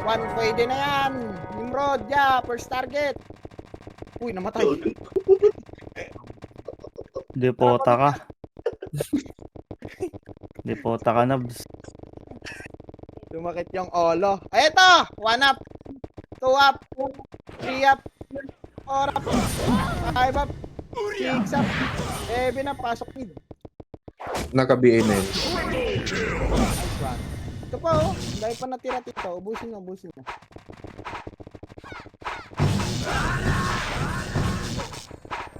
1, pwede na yan. Nimrod, yeah, first target. Uy, namatay. Depota ka. Depota ka, Nabs. Tumakit yung olo. Ay, ito! 1 up. 2 up. 3 up. 4 up. 5 up. 6 up. 7 up. Pasok mid. Naka-BA na yun. Nice one. Ito pa oh. Dahil pa natira dito. Ubusin nyo, ubusin nyo.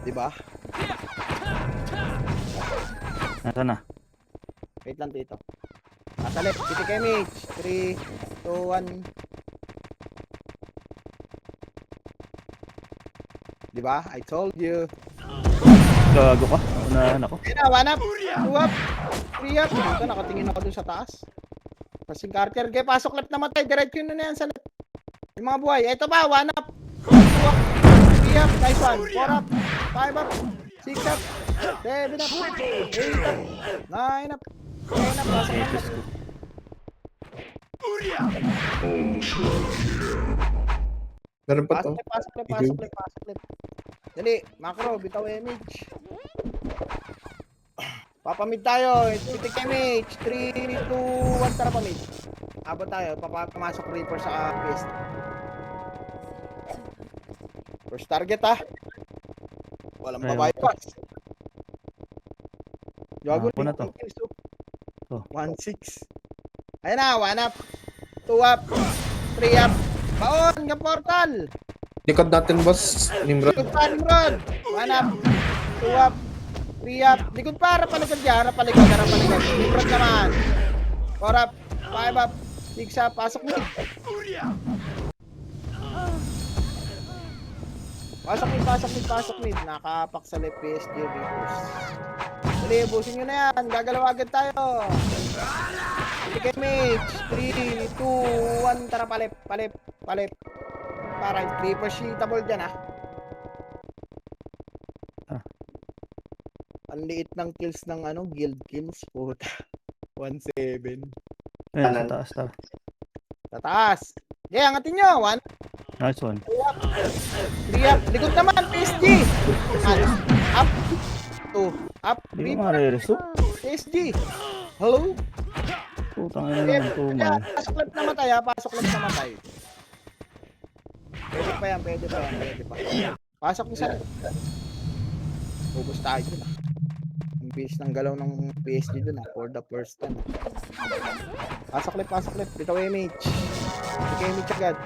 Diba? Nasa na? Wait lang dito. Nasa left. PTK mage. 3, 2, 1. Diba? I told you. Gago ka. Unahan ako. Ayun na, 1 up, 2 up, 3 up. Dito, nakatingin ako dun sa taas. Passing Carter, kaya pasok left na matay. Diretso na yan sa left. Yung mga buhay. Ito pa, 1 up, 2 up, 3 up, nice one. 4 up, 5 up, 6 up, 7 up, 8 up, 9 up, 10 up. Pasok na left. Meron pa to. Pasok left, pasok left, pasok left. Dali, macro, bitaw image. Papamid tayo. Pitik image. 3, 2, 1, tara pamid. Abot tayo. Papamasok Reaper sa PS. First target ha. Walang Ayaw. babae pa. Gago Ako na to. 1-6. Ayun na, 1 up. 2 up. 3 up. Baon, ng portal. Likod natin, boss. Nimrod. Likod pa, Nimrod. 1 up. 2 up. 3 up. Likod pa, harap palikod dyan. Harap palikod, harap palikod. Nimrod naman. 4 up. 5 up. 6 up. Pasok mid. Pasok mid, pasok mid, pasok mid. Nakapak sa left PSG Reapers. Dali, busin nyo na yan. Gagalaw agad tayo. Sige, mage. 3, 2, 1. Tara, palip, palip, palip. Para, Reaper sheetable dyan, ah. Ang liit ng kills ng ano, guild kills. Puta. 1-7. Ayan, sa taas ta. Sa taas. Okay, angatin nyo. 1, Nice one. 3 up. Likod naman, PSG. Up. 2, up. Hindi 3, ko marireso. PSG. Hello? Putang ina naman tumal. Pasok left na matay, ha? Pasok left na matay. Pwede pa yan, pwede pa yan, pwede pa. Pasok mo sa... Ubus tayo dun, ah. Ang bilis ng galaw ng PSG dun, ah. For the first time. Pasok left. Bitaw image. Bitaw image agad.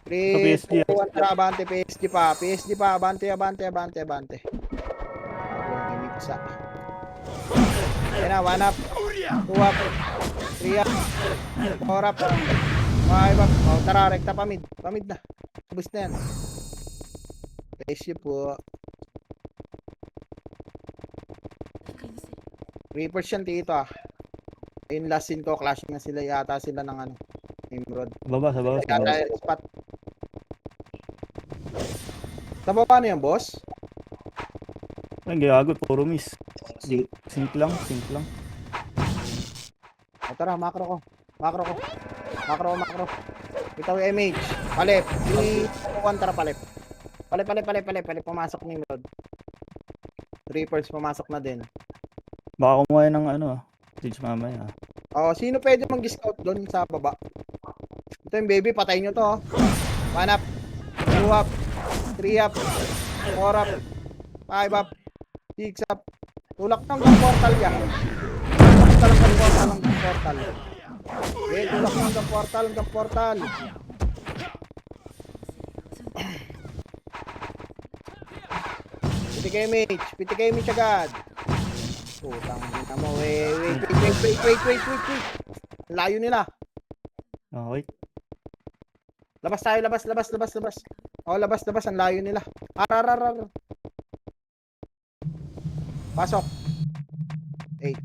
3, PSG. 2, 1, tara, abante, PSG pa. PSG pa, abante. Habang imig isa. Ayan na, 1 up, 2 up, 3 up, 4 up, 5 up. O, tara, rekta pamid. Pamid na. Ubus na yan. PSG po. Reapers yan dito, ah. Yung last scene ko, clashing na sila. Yata sila ng ano, Nimrod. Sa baba. Yata yung spot. Sa baba na yan, boss? Ay, gago, puro miss. Sink lang. O, tara, macro ko. Macro. Ito yung image. Palip. 3, 2, 1, tara, palip. Palip. Pumasok ni Nimrod. Reapers, pumasok na din. Baka kumuha ng ano, stage mamaya. O, sino pwede mag-scout doon sa baba? Ito yung baby, patayin nyo to. 1 up, 2 up, 3 up, 4 up, 5 up, 6 up. Tulak ng portal yan. Tulak ng portal. Okay, tulak ng portal. PTK image agad. Putang ina mo. Wait. Layo nila. Okay. Labas tayo, labas. O, labas. Ang layo nila. Arar. Pasok. 8,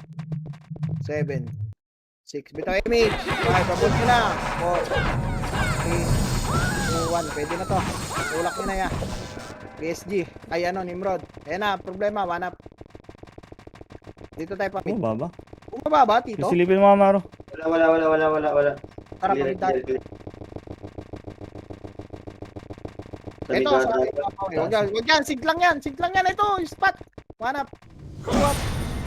7, 6, bitaw image. 5, abot nyo na. 4, 3, 2, 1. Pwede na to. Tulak nyo na yan. PSG. Ay ano, Nimrod. Ayan na, problema. 1 up. Dito tayo pa. Bumaba. Bumaba ba, Tito? Silipin mo, Amaro. Wala. Tara, Clear, pamit tayo. clear. Sa Ito, likod, wag yan, sig lang yan. Ito, yung spot. 1 up. 2 up.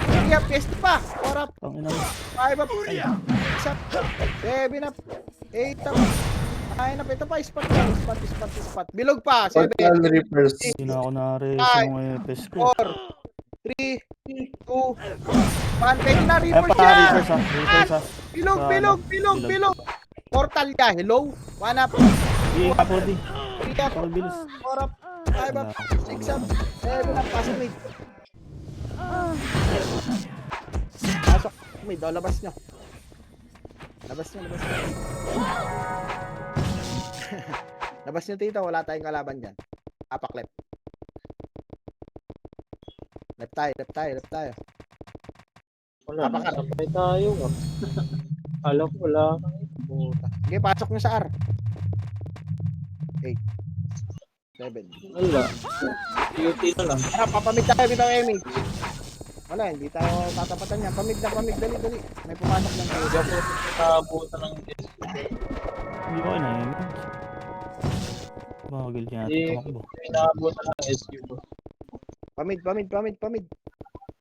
3 up, PSG pa. 4 up. Tangina mo. 5 up. 6 up. 7 up. 8 up. 9 up. Ito pa, spot. Bilog pa. 7, Portal Reapers. Hindi na ako na-reason ng EPS ko. 4, 3, 2, 1. Pwede na, Ay, Reapers pa, yan. Reapers ha. Reapers ha. Bilog. Portal ya, hello. 1 up. Hindi ka po di. 3 up. Ako bilis. 4 up. 5 up. 6 up. 7 up. Pasok mid. Pasok mid. O, labas nyo. Labas nyo. Labas nyo, Tito. Wala tayong kalaban dyan. Apak left. Left tayo. Wala, Apakar. sabay tayo. Alam ko wala. Puta. Sige, pasok nyo sa R. 8. 7. Wala. QT na lang. Tara, papamid tayo bitaw Emmy. Wala, hindi tayo tatapatan yan. Pamid na, dali. May pumasok ng kayo. Nakabutan ng Hindi ko kinahin. Bagil niya Hindi. tumakbo. nakabutan ng SQ. Pamid.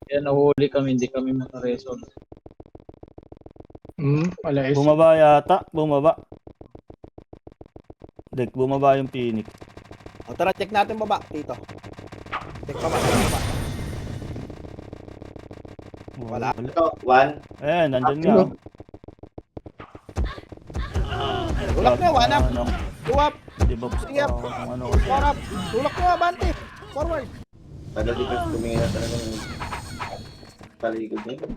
Kaya nahuli kami, hindi kami makareson. Wala is. Bumaba yata. Bumaba yung Phoenix. O, tara, check natin baba, Tito. Check baba. Wala. Ito, 1. Eh, nandyan nga. Tulak nyo, 1 up. Ano, 2 up. di ba gusto Three up. ako kung ano. 4 up. Tulak nyo, abante. Forward. Tagal di kasi tumingin na talaga ng paligod niya.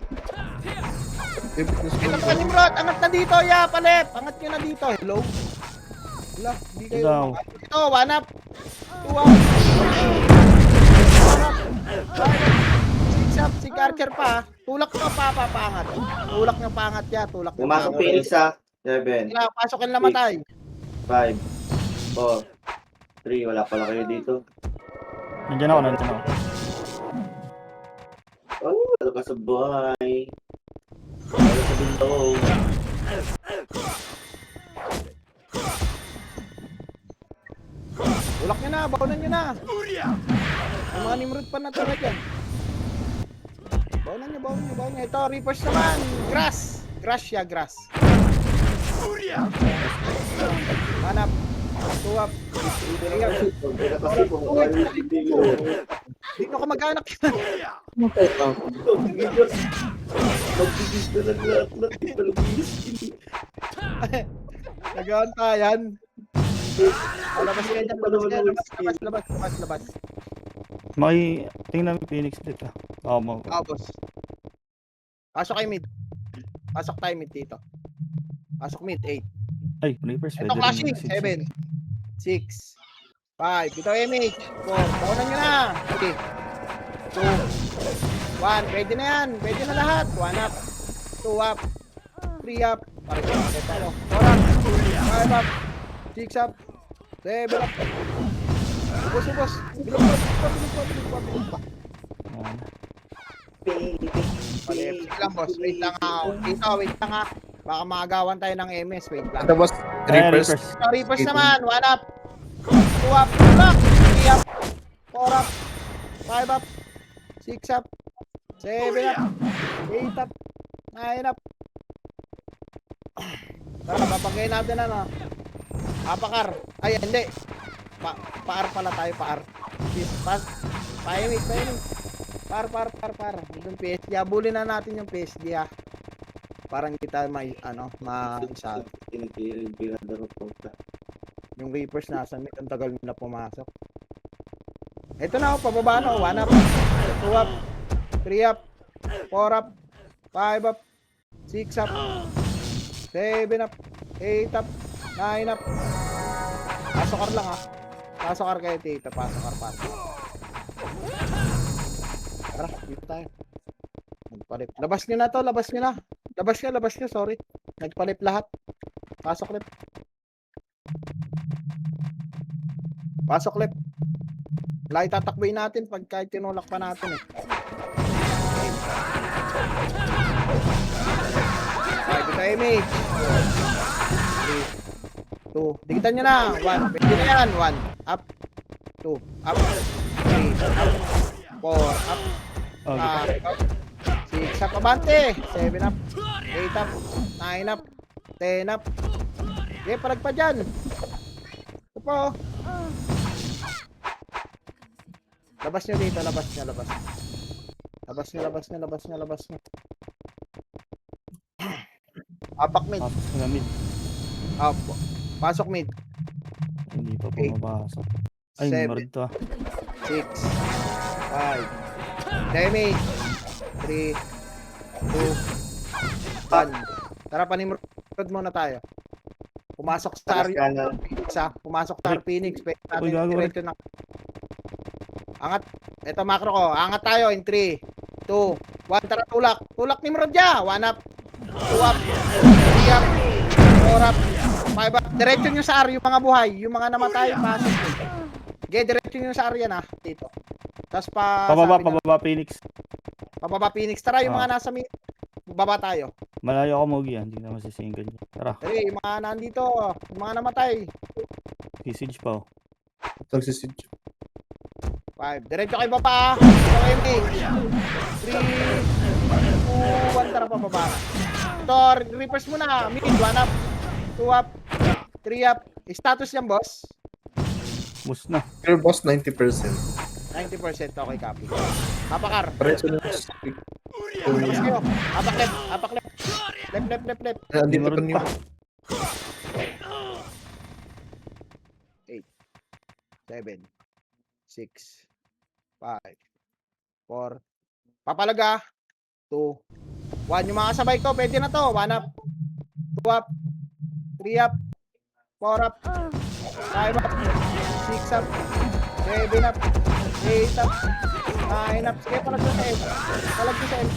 Ito pa, Nimrod. Angat na dito, ya, palep. Angat nyo na dito. Hello? Wala, hindi kayo. Ikaw. Ito, 1 up. 2 up. 4 up. 5 up. 6 up. Si Archer pa. Tulak nyo pa, paangat. Tulak nyo paangat ya. Tulak nyo Pumasok paangat. Phoenix ha. 7, Kailangan pasokin na matay. 5, 4, 3. Wala pala kayo dito. Nandyan ako. Oh, wala ka sa buhay. Wala sa bintong. Tulak nyo na, baunan nyo na. Ang mga Nimrod pa na talaga dyan. Baunan nyo. Ito, Reapers naman. Grass ya, grass. Manap. 2 up. 3 up. Kasi kung ano yung video. Hindi nyo kamag-anak yan. Magbibis na lang lahat. Palabis. Nag-aantayan. Labas ka dyan. Labas. Tingnan mo yung Phoenix dito. Boss. Boss. Pasok kayo mid. Pasok tayo mid dito. Pasok mid, 8. Ay, Reapers. Ito clashing, 7, 6, 5. Ito image. 4. Baunan nyo na. 3, 2, 1. Pwede na yan. Pwede na lahat. 1 up. 2 up. 3 up. Parang ito tayo. 4 up. 5 up. 6 up. 7 up. Ubos. Bilog pa. Wait lang, boss. Wait lang ha. Baka maagawan tayo ng MS. Wait lang. Ito boss, Reapers. Reapers naman. 1 up. 2 up. 3 up. 4 up. 5 up. 6 up. 7 up. 8 up. 9 up. Tara, papagayin natin ano. Apakar. Ay, hindi. Paar pala tayo, paar. Paimik. Par. Yung PSG. Abulin na natin yung PSG ha. Parang kita isa. Yung Reapers nasa mid. Ang tagal na pumasok. Ito na pababa na. 1 up. 2 up. 3 up. 4 up. 5 up. 6 up. 7 up. 8 up. 9 up. Pasokar lang ha. Pasokar kayo Tito. Pasokar. Tara, dito tayo. Magpalit. Labas nyo na to. Labas ka, sorry. Nagpalip lahat. Pasok lip. Pasok lip. Wala itatakbuhin natin pag kahit tinulak pa natin eh. Okay, dito image. 3, 2. Dikitan nyo na. 1. Pwede na yan. 1. Up. 2. Up. 3. Up. 4. Up. Okay. 5 up. 6 up. Abante. 7 up. 8 up. 9 up. 10 up. Okay, palag pa dyan. Ito po. Labas nyo dito. Labas nyo. Labas nyo. Apak mid. Pasok sa mid. Apo. Pasok mid. Hindi pa Okay. pumapasok. Ay, 7, Nimrod to ah. 6, 5, damage, 3, 2, 1. Tara, panimrod muna tayo. Pumasok sa Takas ka na. Phoenix ha. Pumasok sa Phoenix. Pwede natin Uy, gago, diretso na. Angat. Ito macro ko. Angat tayo in 3, 2, 1. Tara, tulak. Tulak Nimrod ya. 1 up. 2 up. 3 up. 4 up. 5 up. Diretso nyo sa R yung mga buhay. Yung mga namatay, pasok. Okay, diretso nyo sa R yan ha. Dito. Tapos Pababa, Phoenix. Pababa Phoenix. Tara, yung Ah. mga nasa baba tayo. Malayo ako Mogi ah. Hindi na masisinggan niya. Tara, Tara, yung mga nandito. Yung mga namatay. message pa oh. Nagsisidyo. 5. Diretso kayo baba. Ito MH. 3, 2, 1. Tara, pababa. Ito, reverse muna. Mid, 1 up. 2 up. 3 up. Status yan, boss. Mus na. Clear boss, 90%. 90% okay, copy. Apakar. Pareso na yung stick. Labas kayo. Apak left. Apak left. Left. Andito Nimrod pa niyo. pa. 7, 6, 5, 4. Papalaga. 2, 1. Yung mga sabay ko, pwede na to. 1 up. 2 up. 3 up. 4 up. 5 up. 6 up. 7 up. 8 up. 9 up. Sige, palag sa L. Palag sa L.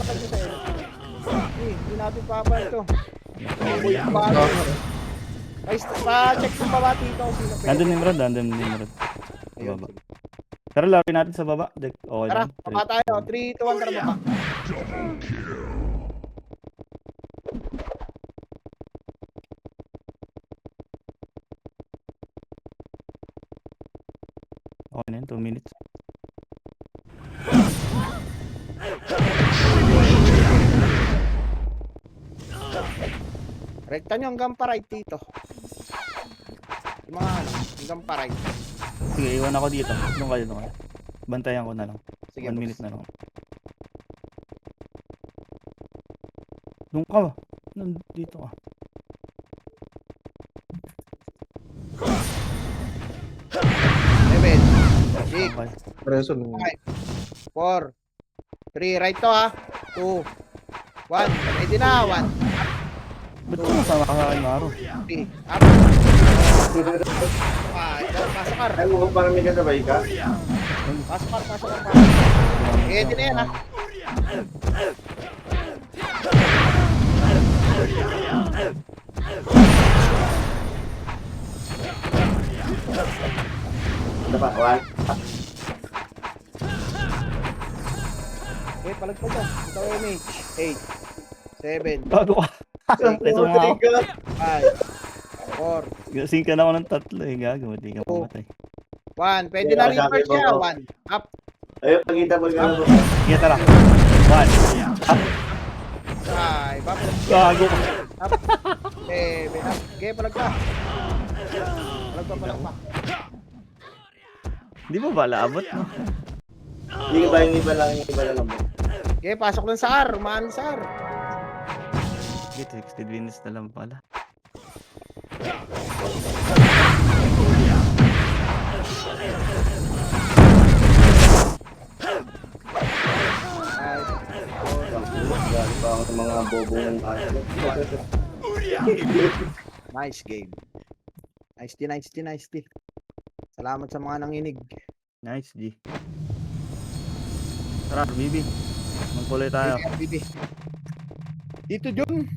Hindi natin papal ito. Guys, pa-check yung baba dito. Sino pwede. Nandun Nimrod. Ayun, Baba. sige. Tara, lari natin sa baba. Okay Tara, lang. baba tayo. 3, 2, 1, tara baba. Okay na yun, 2 minutes. Rekta nyo hanggang pa right dito. Yung mga ano, hanggang pa right. Sige, iwan ako dito. Doon kayo. Bantayan ko na lang. Sige, 1 boss. minute na lang. Doon ka. Nandito ka. Seven, 6, Okay. Pareso na. 4, 3, right to ha. 2, 1, ready na. 1, Ba't sumasama ka sa akin, Maro? 3, up. 5, pasok ka. Ay, mukhang parang may kasabay ka. Pasok ka. Ready na yan ha. Ano pa? One. Okay, palag pa dyan. Ito MH. 8, 7, Bago ka. Ito nga ako. 5, 4, Gasing ka na ako ng 3 eh. Gago, hindi ka pumatay. 1. Pwede na Yeah, reverse sabi niya. ko. 1, up. Ayun, pagkita mo ka. Sige, tara. 1. 5, up. Gago ka. Up. 7, up. Okay, palag pa. Palag pa. Di ba ba laabot, no? Hindi ba yung iba lang. Okay, pasok lang sa R. Umaan sa R. Sige, 60 minutes na lang pala. Galing pa ako ng mga bobong Nice game. Nice D. Salamat sa mga nanginig. Nice, G. Tara, BB. Magkulay tayo. Bibi. Tito Jun.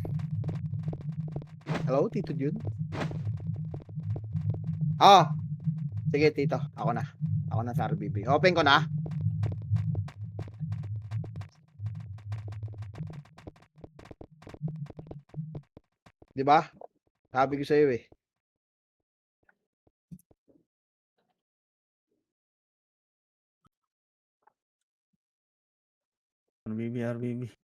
Hello, Tito Jun. Ah, sige, Tito. Ako na. Ako na sa RBB. Open ko na. Di ba? Sabi ko sa iyo eh. RBB, RBB.